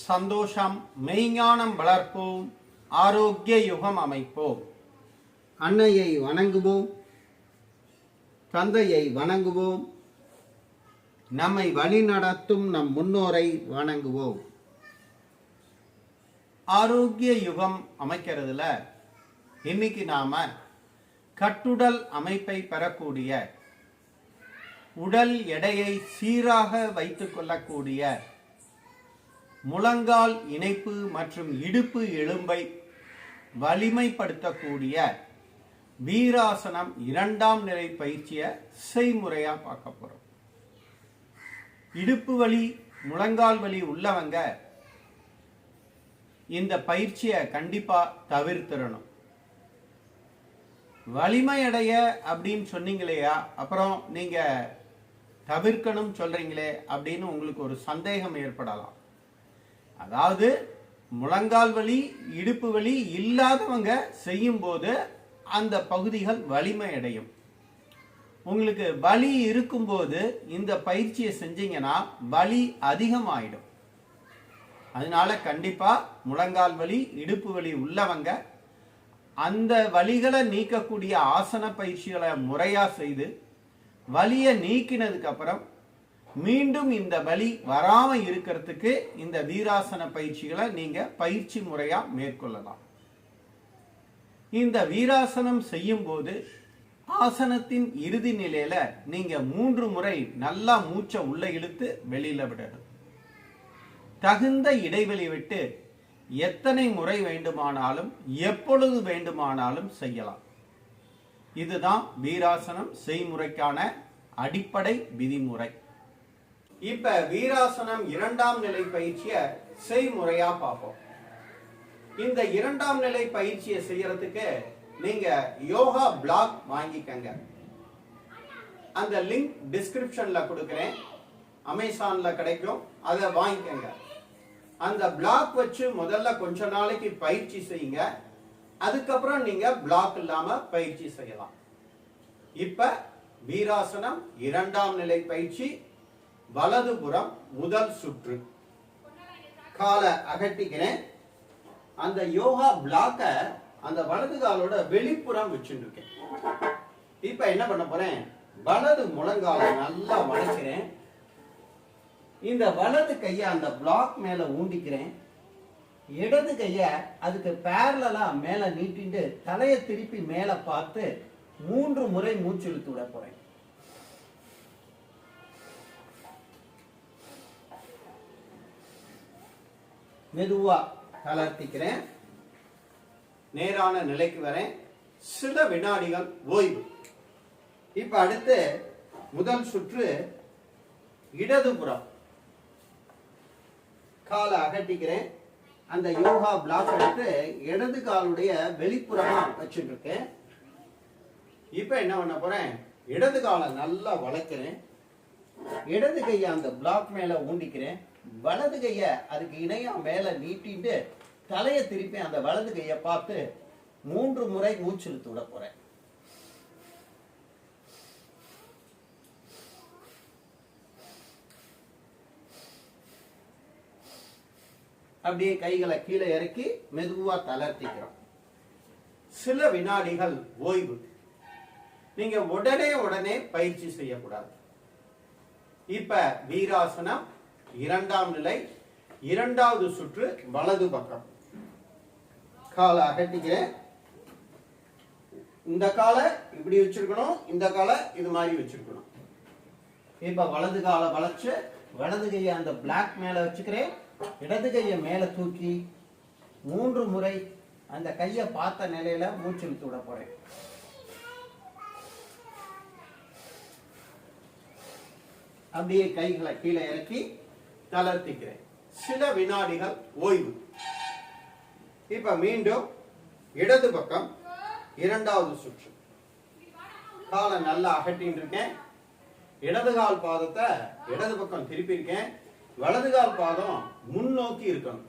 சந்தோஷம் மெய்ஞானம் வளர்ப்போம், ஆரோக்கிய யுகம் அமைப்போம். அன்னையை வணங்குவோம், தந்தையை வணங்குவோம், நம்மை வழிநடத்தும் நம் முன்னோரை வணங்குவோம். ஆரோக்கிய யுகம் அமைக்கிறதுல இன்னைக்கு நாம கட்டுடல் அமைப்பை பெறக்கூடிய, உடல் எடையை சீராக வைத்துக் கொள்ளக்கூடிய, முழங்கால் இணைப்பு மற்றும் இடுப்பு எலும்பை வலிமைப்படுத்தக்கூடிய வீராசனம் 2ஆம் நிலை பயிற்சியை செய்முறையா பார்க்க போறோம். இடுப்பு வலி, முழங்கால் வலி உள்ளவங்க இந்த பயிற்சியை கண்டிப்பா தவிர்த்திடணும். வலிமை அடைய அப்படின்னு சொன்னீங்களேயா, அப்புறம் நீங்க தவிர்க்கணும் சொல்றீங்களே அப்படின்னு உங்களுக்கு ஒரு சந்தேகம் ஏற்படலாம். அதாவது முழங்கால் வலி, இடுப்பு வலி இல்லாதவங்க செய்யும் போது அந்த பகுதிகள் வலிமை அடையும். உங்களுக்கு வலி இருக்கும்போது இந்த பயிற்சியை செஞ்சீங்கன்னா வலி அதிகமாயிடும். அதனால கண்டிப்பா முழங்கால் வலி, இடுப்பு வலி உள்ளவங்க அந்த வலிகளை நீக்கக்கூடிய ஆசன பயிற்சிகளை முறையா செய்து வலியை நீக்கினதுக்கு அப்புறம் மீண்டும் இந்த வலி வராம இருக்கிறதுக்கு இந்த வீராசன பயிற்சிகளை நீங்க பயிற்சி முறையா மேற்கொள்ளலாம். இந்த வீராசனம் செய்யும் போது ஆசனத்தின் இறுதி நிலையில நீங்க 3 முறை நல்லா மூச்சை உள்ள இழுத்து வெளியில விடணும். தகுந்த இடைவெளி விட்டு எத்தனை முறை வேண்டுமானாலும் எப்பொழுது வேண்டுமானாலும் செய்யலாம். இதுதான் வீராசனம் செய்முறைக்கான அடிப்படை விதிமுறை. இப்ப வீராசனம் 2ஆம் நிலை பயிற்சியை செய்முறையா பார்ப்போம். இந்த 2ஆம் நிலை பயிற்சியை செய்யறதுக்கு நீங்க யோகா பிளாக் வாங்கிக்கங்க. அந்த லிங்க் டிஸ்கிரிப்ஷன்ல கொடுக்கிறேன், அமேசான்ல கிடைக்கும், அதை வாங்கிக்கங்க. அந்த பிளாக் வச்சு முதல்ல கொஞ்ச நாளைக்கு பயிற்சி செய்யுங்க. அதுக்கப்புறம் நீங்க பிளாக் இல்லாம பயிற்சி செய்யலாம். இப்ப வீராசனம் 2ஆம் நிலை பயிற்சி, வலதுபுறம் முதல் சுற்று. காலை அகட்டிக்கிறேன். அந்த யோகா பிளாக்க அந்த வலது காலோட வெளிப்புறம் வச்சுட்டு இருக்கேன். இப்ப என்ன பண்ண போறேன், வலது முழங்காலை நல்லா வளைக்கிறேன். இந்த வலது கையை அந்த பிளாக் மேல ஊண்டிக்கிறேன். இடது கைய அதுக்கு பேரலா மேல நீட்டிட்டு தலையை திருப்பி மேல பார்த்து 3 முறை மூச்சு இழுத்து விட போறேன். மெதுவா தளர்த்திக்கிறேன். நேரான நிலைக்கு வரேன். சில வினாடிகள் ஓய்வு. இப்ப அடுத்து முதல் சுற்று இடதுபுறம். காலை அகட்டிக்கிறேன். அந்த யோகா பிளாக் எடுத்து இடது காலுடைய வெளிப்புறமா வச்சுட்டு இருக்கேன். இப்ப என்ன பண்ண போறேன், இடது காலை நல்லா வளைக்கிறேன். இடது கையை அந்த பிளாக் மேல ஊண்டிக்கிறேன். வலது கைய அதுக்கு இணையா மேல நீட்டிட்டு தலையை திருப்பி அந்த வலது கையை பார்த்து 3 முறை மூச்சு இழுத்து விட போறேன். அப்படியே கைகளை கீழே இறக்கி மெதுவா தளர்த்திக்கிறோம். சில வினாடிகள் ஓய்வு. நீங்க உடனே பயிற்சி செய்யக்கூடாது. இப்ப வீராசனம் 2ஆம் நிலை 2வது சுற்று, வலது பக்கம். காலை அகட்டிக்கிறேன். இந்த காலை இப்படி வச்சிருக்கணும், இந்த காலை இது மாதிரி வச்சிருக்கணும். இப்ப வலது காலை வளைச்சு வலது கையை அந்த பிளாக் மேல வச்சுக்கிறேன். இடது கையை மேல தூக்கி 3 முறை அந்த கையை பார்த்த நிலையில மூச்சு இழுத்து விட போறேன். அப்படியே கைகளை கீழே இறக்கி தளர்த்திக்கிறேன். சில வினாடிகள் ஓய்வு. இப்ப மீண்டும் இடது பக்கம் 2வது சுற்று. காலை நல்லா அகட்டின்னு இருக்கேன். இடது கால் பாதத்தை இடது பக்கம் திருப்பி இருக்கேன். வலது கால் பாதம் முன்னோக்கி இருக்கணும்.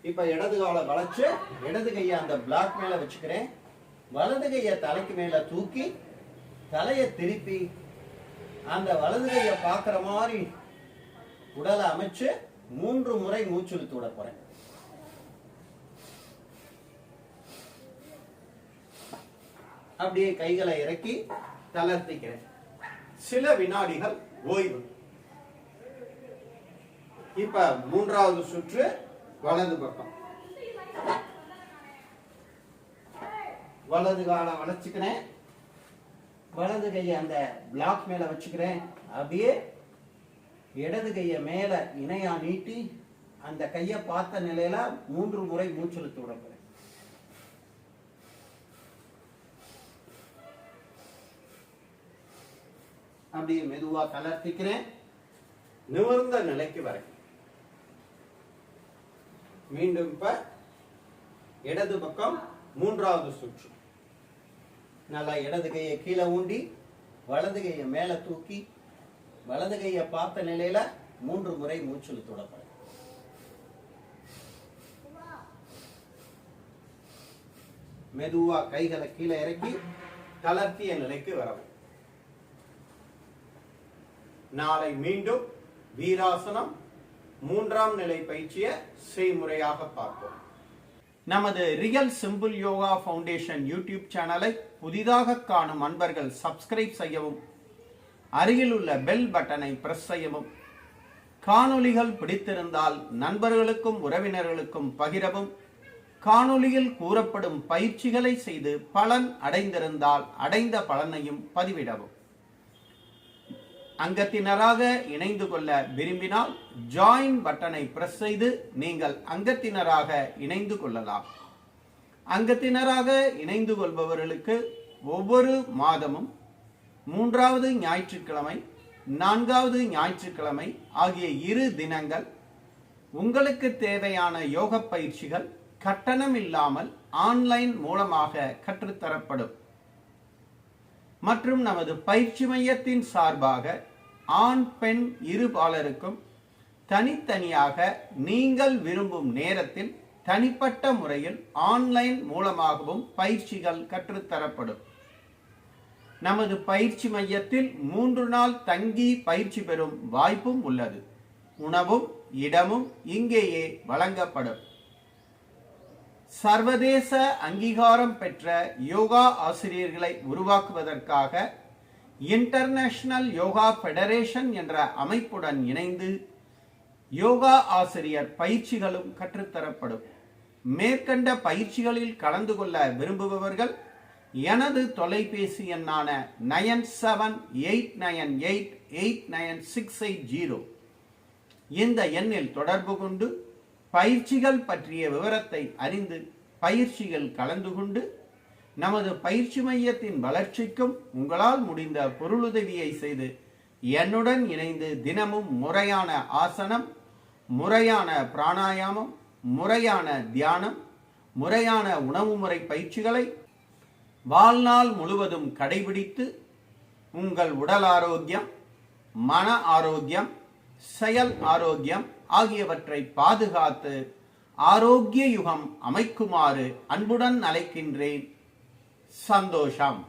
இப்ப இடது காலை வளைச்சு இடது கையை அந்த பிளாக் மேல வச்சுக்கிறேன். வலது கையை தலைக்கு மேல தூக்கி தலையை திருப்பி அந்த வலது கையை பார்க்குற மாதிரி உடலை அமைச்சு 3 முறை மூச்சிழுத்து விட போறேன். அப்படியே கைகளை இறக்கி தளர்த்திக்கிறேன். சில வினாடிகள் ஓய்வு. இப்ப 3வது சுற்று வலது பக்கம். வலது காலை வளைச்சுக்கிறேன். வலது கையை அந்த பிளாக் மேல வச்சுக்கிறேன். அப்படியே இடது கையை மேல இணையா நீட்டி அந்த கையை பார்த்த நிலையில 3 முறை மூச்சிழுத்து விட போறேன். அப்படியே மெதுவா தளர்த்திக்கிறேன். நிமிர்ந்த நிலைக்கு வரேன். மீண்டும் இப்ப இடது பக்கம் 3வது சுற்று. நல்லா இடது கையை கீழே ஊண்டி வலது கையை மேல தூக்கி வலது கையை பார்த்த நிலையில 3 முறை மூச்சிழுத்து விட போறேன். மெதுவா கைகளை கீழே இறக்கி தளர்த்திய நிலைக்கு வரவும். நாளை மீண்டும் வீராசனம் 3ஆம் நிலை பயிற்சியை செய்முறையாக பார்ப்போம். நமது real simple yoga foundation YouTube சேனலை புதிதாக காணும் அன்பர்கள் சப்ஸ்கிரைப் செய்யவும், அருகில் உள்ள பெல் பட்டனை பிரஸ் செய்யவும், காணொளிகள் பிடித்திருந்தால் நண்பர்களுக்கும் உறவினர்களுக்கும் பகிரவும், காணொளியில் கூறப்படும் பயிற்சிகளை செய்து பலன் அடைந்திருந்தால் அடைந்த பலனையும் பதிவிடவும். அங்கத்தினராக இணைந்து கொள்ள விரும்பினால் ஜாயின் பட்டனை பிரஸ் செய்து நீங்கள் அங்கத்தினராக இணைந்து கொள்ளலாம். அங்கத்தினராக இணைந்து கொள்பவர்களுக்கு ஒவ்வொரு மாதமும் 3வது ஞாயிற்றுக்கிழமை 4வது ஞாயிற்றுக்கிழமை ஆகிய 2 தினங்கள் உங்களுக்கு தேவையான யோக பயிற்சிகள் கட்டணம் இல்லாமல் ஆன்லைன் மூலமாக கற்றுத்தரப்படும். மற்றும் நமது பயிற்சி மையத்தின் சார்பாக ஆண் பெண் இருபாலருக்கும் தனித்தனியாக நீங்கள் விரும்பும் நேரத்தில் தனிப்பட்ட முறையில் ஆன்லைன் மூலமாகவும் பயிற்சிகள் கற்றுத்தரப்படும். நமது பயிற்சி மையத்தில் 3 நாள் தங்கி பயிற்சி பெறும் வாய்ப்பும் உள்ளது. உணவும் இடமும் இங்கேயே வழங்கப்படும். சர்வதேச அங்கீகாரம் பெற்ற யோகா ஆசிரியர்களை உருவாக்குவதற்காக இன்டர்நேஷனல் யோகா ஃபெடரேஷன் என்ற அமைப்புடன் இணைந்து யோகா ஆசிரியர் பயிற்சிகளும் கற்றுத்தரப்படும். மேற்கண்ட பயிற்சிகளில் கலந்து கொள்ள விரும்புபவர்கள் எனது தொலைபேசி எண்ணான 9789889680 இந்த எண்ணில் தொடர்பு கொண்டு பயிற்சிகள் பற்றிய விவரத்தை அறிந்து பயிற்சிகள் கலந்து கொண்டு நமது பயிற்சி மையத்தின் வளர்ச்சிக்கும் உங்களால் முடிந்த பொருளுதவியை செய்து என்னுடன் இணைந்து தினமும் முறையான ஆசனம், முறையான பிராணாயாமம், முறையான தியானம், முறையான உணவு முறை பயிற்சிகளை வாழ்நாள் முழுவதும் கடைபிடித்து உங்கள் உடல் ஆரோக்கியம், மன ஆரோக்கியம், செயல் ஆரோக்கியம் ஆகியவற்றை பாதுகாத்து ஆரோக்கிய யுகம் அமைக்குமாறு அன்புடன் அழைக்கின்றேன். சந்தோஷம்.